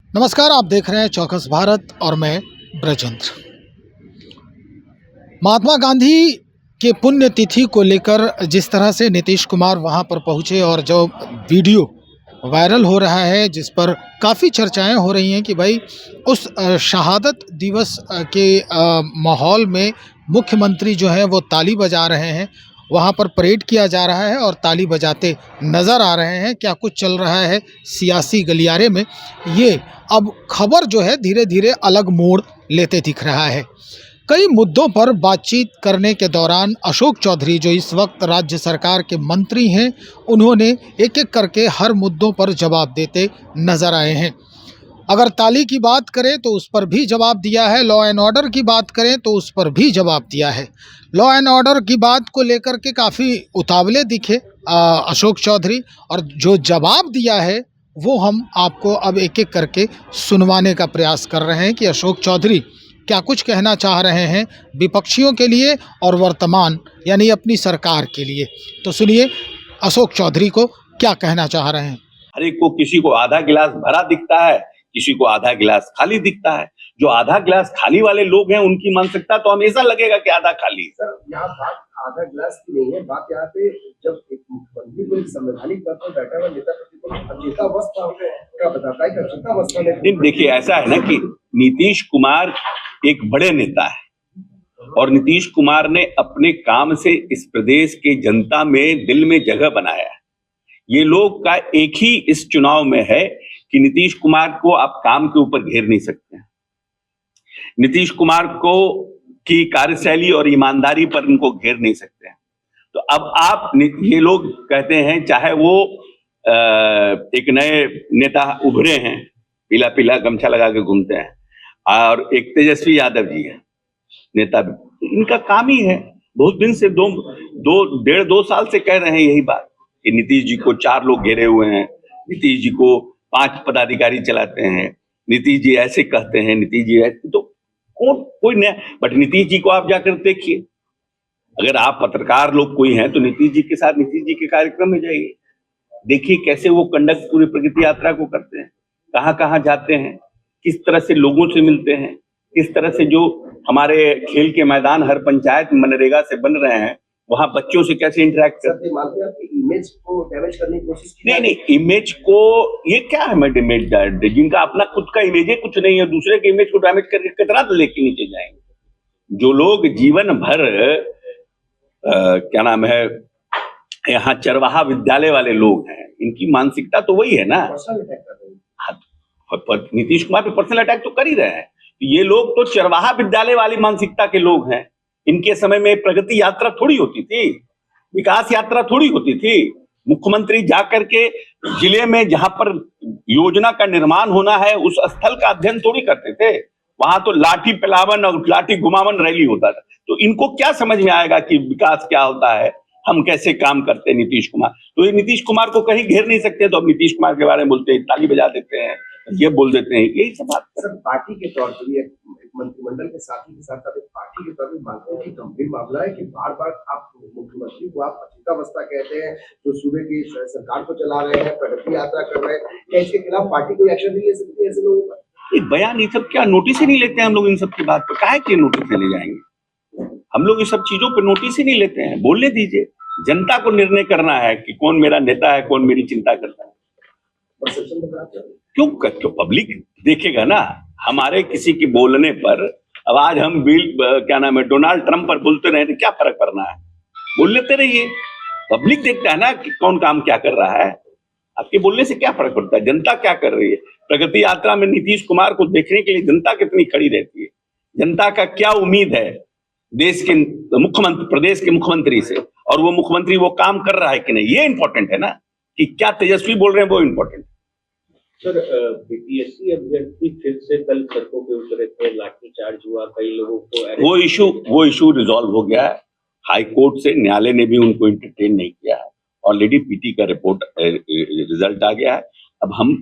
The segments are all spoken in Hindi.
नमस्कार, आप देख रहे हैं चौकस भारत और मैं ब्रजेंद्र। महात्मा गांधी के पुण्यतिथि को लेकर जिस तरह से नीतीश कुमार वहां पर पहुंचे और जो वीडियो वायरल हो रहा है, जिस पर काफ़ी चर्चाएं हो रही हैं कि भाई उस शहादत दिवस के माहौल में मुख्यमंत्री जो हैं वो ताली बजा रहे हैं, वहां पर परेड किया जा रहा है और ताली बजाते नज़र आ रहे हैं। क्या कुछ चल रहा है सियासी गलियारे में, ये अब खबर जो है धीरे धीरे अलग मोड़ लेते दिख रहा है। कई मुद्दों पर बातचीत करने के दौरान अशोक चौधरी, जो इस वक्त राज्य सरकार के मंत्री हैं, उन्होंने एक एक करके हर मुद्दों पर जवाब देते नजर आए हैं। अगर ताली की बात करें तो उस पर भी जवाब दिया है, लॉ एंड ऑर्डर की बात करें तो उस पर भी जवाब दिया है। लॉ एंड ऑर्डर की बात को लेकर के काफ़ी उतावले दिखे अशोक चौधरी, और जो जवाब दिया है वो हम आपको अब एक एक करके सुनवाने का प्रयास कर रहे हैं कि अशोक चौधरी क्या कुछ कहना चाह रहे हैं विपक्षियों के लिए और वर्तमान यानी अपनी सरकार के लिए। तो सुनिए अशोक चौधरी को क्या कहना चाह रहे हैं। हर एक को, किसी को आधा गिलास भरा दिखता है, किसी को आधा गिलास खाली दिखता है। जो आधा गिलास खाली वाले लोग हैं उनकी मानसिकता तो हमेशा लगेगा कि आधा खाली है। सर, यहाँ बात आधा गिलास की नहीं है, बात यहाँ पे जब एक मुख्यमंत्री को एक संवैधानिक पद पर बैठा हुआ नेता अचेतावस्था का बताता है कि अचेतावस्था में। देखिए, ऐसा है ना कि नीतीश कुमार एक बड़े नेता है और नीतीश कुमार ने अपने काम से इस प्रदेश के जनता में दिल में जगह बनाया है। ये लोग का एक ही इस चुनाव में है कि नीतीश कुमार को आप काम के ऊपर घेर नहीं सकते हैं। नीतीश कुमार को की कार्यशैली और ईमानदारी पर उनको घेर नहीं सकते हैं। तो अब आप ये लोग कहते हैं, चाहे वो एक नए नेता उभरे हैं, पीला पीला गमछा लगा के घूमते हैं, और एक तेजस्वी यादव जी है नेता, इनका काम ही है। बहुत दिन से डेढ़ दो साल से कह रहे हैं यही बात कि नीतीश जी को 4 लोग घेरे हुए हैं, नीतीश जी को 5 पदाधिकारी चलाते हैं, नीतीश जी ऐसे कहते हैं, नीतीश जी ऐसे। तो कोई नहीं, बट नीतीश जी को आप जाकर देखिए। अगर आप पत्रकार लोग कोई हैं तो नीतीश जी के साथ नीतीश जी के कार्यक्रम में जाइए, देखिए कैसे वो कंडक्ट पूरी प्रगति यात्रा को करते हैं, कहाँ कहाँ जाते हैं, किस तरह से लोगों से मिलते हैं, किस तरह से जो हमारे खेल के मैदान हर पंचायत मनरेगा से बन रहे हैं, वहां बच्चों से कैसे इंटरेक्ट करते हैं। मानते हैं आपकी इमेज को डैमेज करने की कोशिश की? नहीं, इमेज को, ये क्या है मैं इमेज, जिनका अपना खुद का इमेज है कुछ नहीं है, दूसरे के इमेज को डैमेज करके कितना तो लेके नीचे जाएंगे। जो लोग जीवन भर क्या नाम है, यहाँ चरवाहा विद्यालय वाले लोग हैं, इनकी मानसिकता तो वही है ना। नीतीश कुमार पे पर्सनल अटैक तो कर ही रहे हैं। ये लोग तो चरवाहा विद्यालय वाली मानसिकता के लोग हैं। इनके समय में प्रगति यात्रा थोड़ी होती थी, विकास यात्रा थोड़ी होती थी। मुख्यमंत्री जाकर के जिले में जहां पर योजना का निर्माण होना है उस स्थल का अध्ययन थोड़ी करते थे। वहां तो लाठी पिलावन और लाठी घुमावन रैली होता था। तो इनको क्या समझ में आएगा कि विकास क्या होता है, हम कैसे काम करते हैं। नीतीश कुमार तो ये नीतीश कुमार को कहीं घेर नहीं सकते, तो अब नीतीश कुमार के बारे में बोलते हैं, ताली बजा देते हैं, ये बोल देते हैं, यही सब बात। सर, पार्टी के तौर पर भी एक मंत्रिमंडल के साथी के साथ साथ एक पार्टी के तौर पर मानते हैं कि गंभीर मामला है कि बार बार आप मुख्यमंत्री को आप अचेतावस्था कहते हैं, जो सूबे की सरकार को चला रहे हैं, प्रगति यात्रा कर रहे हैं, क्या इसके खिलाफ पार्टी कोई एक्शन नहीं ले सकती है ऐसे लोगों पर? ये बयान, ये सब क्या नोटिस ही नहीं लेते हैं हम लोग इन सब की बात पर। काहे के नोटिस ले जाएंगे हम लोग, ये सब चीजों पर नोटिस ही नहीं लेते हैं। बोलने दीजिए, जनता को निर्णय करना है कि कौन मेरा नेता है, कौन मेरी चिंता करता है। क्यों पब्लिक देखेगा ना हमारे किसी के बोलने पर। अब आज हम क्या नाम है, डोनाल्ड ट्रंप पर बोलते रहे तो क्या फर्क पड़ना है, बोल लेते रहिए। पब्लिक देखता है ना कि कौन काम क्या कर रहा है, आपके बोलने से क्या फर्क पड़ता है, जनता क्या कर रही है। प्रगति यात्रा में नीतीश कुमार को देखने के लिए जनता कितनी खड़ी रहती है, जनता का क्या उम्मीद है देश के मुख्यमंत्री, प्रदेश के मुख्यमंत्री से, और वो मुख्यमंत्री वो काम कर रहा है कि नहीं, ये इंपॉर्टेंट है ना। कि क्या तेजस्वी बोल रहे हैं वो इंपॉर्टेंट। सर, बीपीएससी अभ्यर्थी फिर से कल सड़कों पे उतरे थे, लाठीचार्ज हुआ, कई लोगों को वो इशू रिजॉल्व हो गया है। हाई कोर्ट से न्यायालय ने भी उनको इंटरटेन नहीं किया है। ऑलरेडी पीटी का रिपोर्ट रिजल्ट आ गया है। अब हम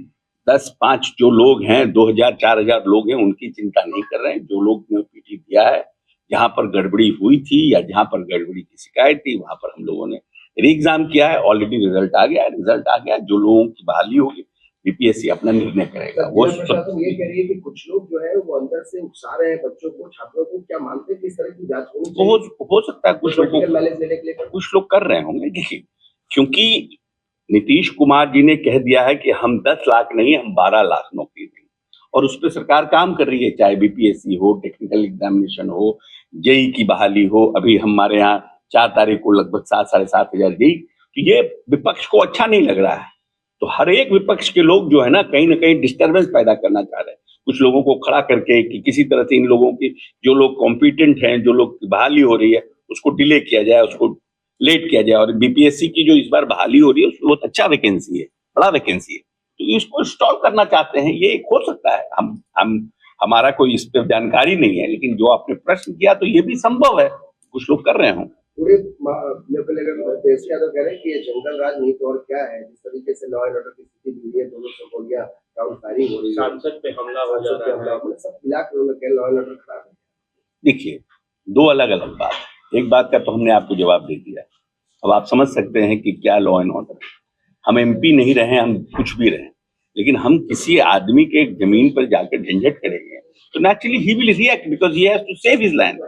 10-5 जो लोग हैं, 2000-4000 लोग हैं, उनकी चिंता नहीं कर रहे हैं। जो लोग ने पीटी दिया है, जहां पर गड़बड़ी हुई थी या जहां पर गड़बड़ी की शिकायत थी, वहां पर हम लोगों ने री एग्जाम किया है। ऑलरेडी रिजल्ट आ गया है। जो लोगों की बहाली होगी, बीपीएससी अपना निर्णय करेगा। वो जिला प्रशासन ये कह रही है कि कुछ लोग जो है वो अंदर से उकसा रहे हैं बच्चों को, छात्रों को। क्या मानते हैं कि इस तरह की जांच होनी चाहिए? हो सकता है कुछ लोगों पॉलिटिकल नॉलेज लेने के लिए कुछ लोग कर रहे होंगे। देखिए, क्योंकि नीतीश कुमार जी ने कह दिया है कि हम 10 लाख नहीं, हम 12 लाख नौकरी देंगे, और उस पर सरकार काम कर रही है, चाहे बीपीएससी हो, टेक्निकल एग्जामिनेशन हो, जेई की बहाली हो। अभी हमारे यहाँ 4 तारीख को लगभग 7-7.5 हजार जेई। तो ये विपक्ष को अच्छा नहीं लग रहा है। तो हर एक विपक्ष के लोग जो है ना कहीं डिस्टर्बेंस पैदा करना चाह रहे हैं, कुछ लोगों को खड़ा करके कि किसी तरह से इन लोगों की, जो लोग कॉम्पिटेंट हैं, जो लोग बहाली हो रही है, उसको डिले किया जाए, उसको लेट किया जाए। और बीपीएससी की जो इस बार बहाली हो रही है उसमें बहुत अच्छा वैकेंसी है, बड़ा वैकेंसी है, तो इसको स्टॉल करना चाहते हैं। ये हो सकता है, हम हमारा कोई इस पर जानकारी नहीं है, लेकिन जो आपने प्रश्न किया तो ये भी संभव है, कुछ लोग कर रहे हों। पूरे देश के यादव कह रहे हैं कि ये जंगल राज नहीं तो और क्या है। जिस तरीके से लॉ एंड ऑर्डर की स्थिति बिगड़ी है, दोनों संगोलियां राउंड फायरिंग हो रही है, सांसद पे हमला हो जा रहा है, सब मिलाकर उन्होंने कहा लॉ एंड ऑर्डर खराब है। देखिए, 2 अलग-अलग बात है। एक बात का तो हमने आपको जवाब दे दिया। अब आप समझ सकते हैं कि क्या लॉ एंड ऑर्डर है। हम एमपी नहीं रहे, हम कुछ भी रहे, लेकिन हम किसी आदमी के जमीन पर जाकर झंझट करेंगे तो naturally he will react because he has to save his land.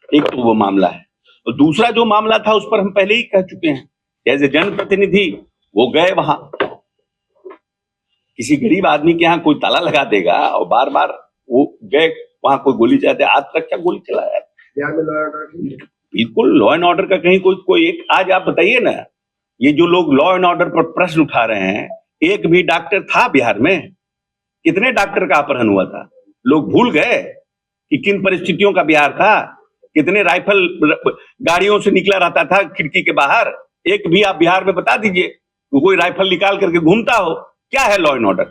एक तो वो मामला है, और दूसरा जो मामला था उस पर हम पहले ही कह चुके हैं। एज ए जनप्रतिनिधि वो गए वहां, किसी गरीब आदमी के यहाँ कोई ताला लगा देगा और बार बार वो गए वहां, कोई गोली चलाते, आज तक क्या गोली चलाया? बिहार में लॉ एंड ऑर्डर बिल्कुल लॉ एंड ऑर्डर का कहीं कोई एक, आज आप बताइए ना, ये जो लोग लॉ एंड ऑर्डर पर प्रश्न उठा रहे हैं, एक भी डॉक्टर था बिहार में? कितने डॉक्टर का अपहरण हुआ था? लोग भूल गए कि किन परिस्थितियों का बिहार था? कितने राइफल गाड़ियों से निकला रहता था खिड़की के बाहर? एक भी आप बिहार में बता दीजिए कोई राइफल निकाल करके घूमता हो? क्या है law and order?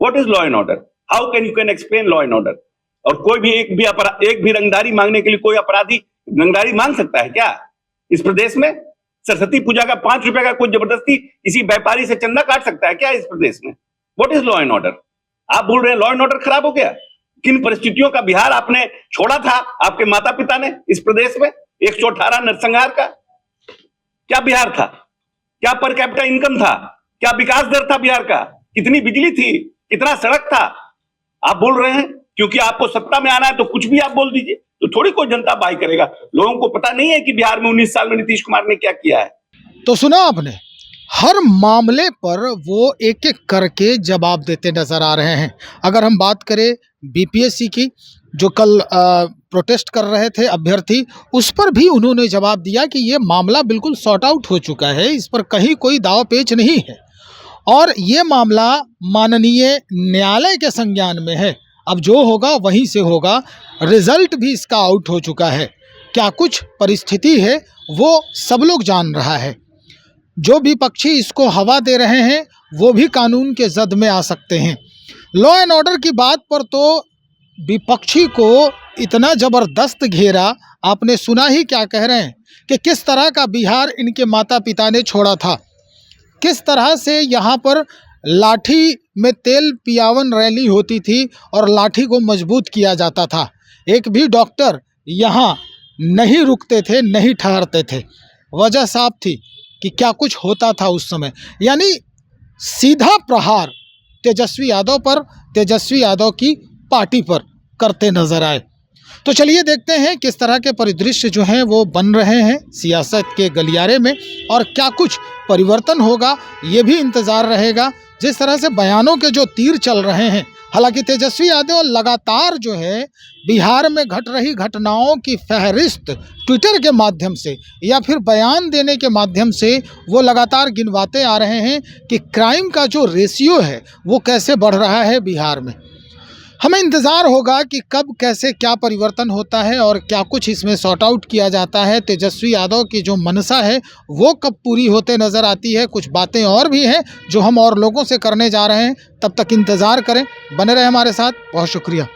What is law and order? How can you explain law and order? और कोई भी एक भी रंगदारी मांगने के लिए कोई अपराधी रंगदारी मांग सकता है क्या इस प्रदेश में? सरस्वती पूजा का 5 रुपए का कोई जबरदस्ती किसी व्यापारी से चंदा काट सकता है क्या इस प्रदेश में? What is law and order? आप बोल रहे हैं लॉ एंड ऑर्डर खराब हो गया? किन परिस्थितियों का बिहार आपने छोड़ा था, आपके माता पिता ने इस प्रदेश में? 118 नरसंहार का क्या बिहार था? क्या पर कैपिटा इनकम था? क्या विकास दर था बिहार का? कितनी बिजली थी? कितना सड़क था? आप बोल रहे हैं क्योंकि आपको सत्ता में आना है तो कुछ भी आप बोल दीजिए, तो थोड़ी कोई जनता बाई करेगा। लोगों को पता नहीं है कि बिहार में 19 साल में नीतीश कुमार ने क्या किया है। तो सुना आपने, हर मामले पर वो एक एक करके जवाब देते नजर आ रहे हैं। अगर हम बात करें बीपीएससी की, जो कल प्रोटेस्ट कर रहे थे अभ्यर्थी, उस पर भी उन्होंने जवाब दिया कि ये मामला बिल्कुल सॉर्ट आउट हो चुका है, इस पर कहीं कोई दाव पेच नहीं है और ये मामला माननीय न्यायालय के संज्ञान में है। अब जो होगा वहीं से होगा, रिजल्ट भी इसका आउट हो चुका है। क्या कुछ परिस्थिति है वो सब लोग जान रहा है। जो भी पक्षी इसको हवा दे रहे हैं वो भी कानून के जद में आ सकते हैं। लॉ एंड ऑर्डर की बात पर तो विपक्षी को इतना ज़बरदस्त घेरा, आपने सुना ही क्या कह रहे हैं कि किस तरह का बिहार इनके माता पिता ने छोड़ा था, किस तरह से यहाँ पर लाठी में तेल पियावन रैली होती थी और लाठी को मजबूत किया जाता था। एक भी डॉक्टर यहाँ नहीं रुकते थे, नहीं ठहरते थे। वजह साफ थी कि क्या कुछ होता था उस समय। यानी सीधा प्रहार तेजस्वी यादव पर, तेजस्वी यादव की पार्टी पर करते नजर आए। तो चलिए देखते हैं किस तरह के परिदृश्य जो हैं वो बन रहे हैं सियासत के गलियारे में और क्या कुछ परिवर्तन होगा, ये भी इंतज़ार रहेगा। जिस तरह से बयानों के जो तीर चल रहे हैं, हालांकि तेजस्वी यादव लगातार जो है बिहार में घट रही घटनाओं की फहरिस्त ट्विटर के माध्यम से या फिर बयान देने के माध्यम से वो लगातार गिनवाते आ रहे हैं कि क्राइम का जो रेशियो है वो कैसे बढ़ रहा है बिहार में। हमें इंतज़ार होगा कि कब कैसे क्या परिवर्तन होता है और क्या कुछ इसमें सॉर्ट आउट किया जाता है। तेजस्वी यादव की जो मनसा है वो कब पूरी होते नज़र आती है। कुछ बातें और भी हैं जो हम और लोगों से करने जा रहे हैं, तब तक इंतज़ार करें, बने रहे हमारे साथ। बहुत शुक्रिया।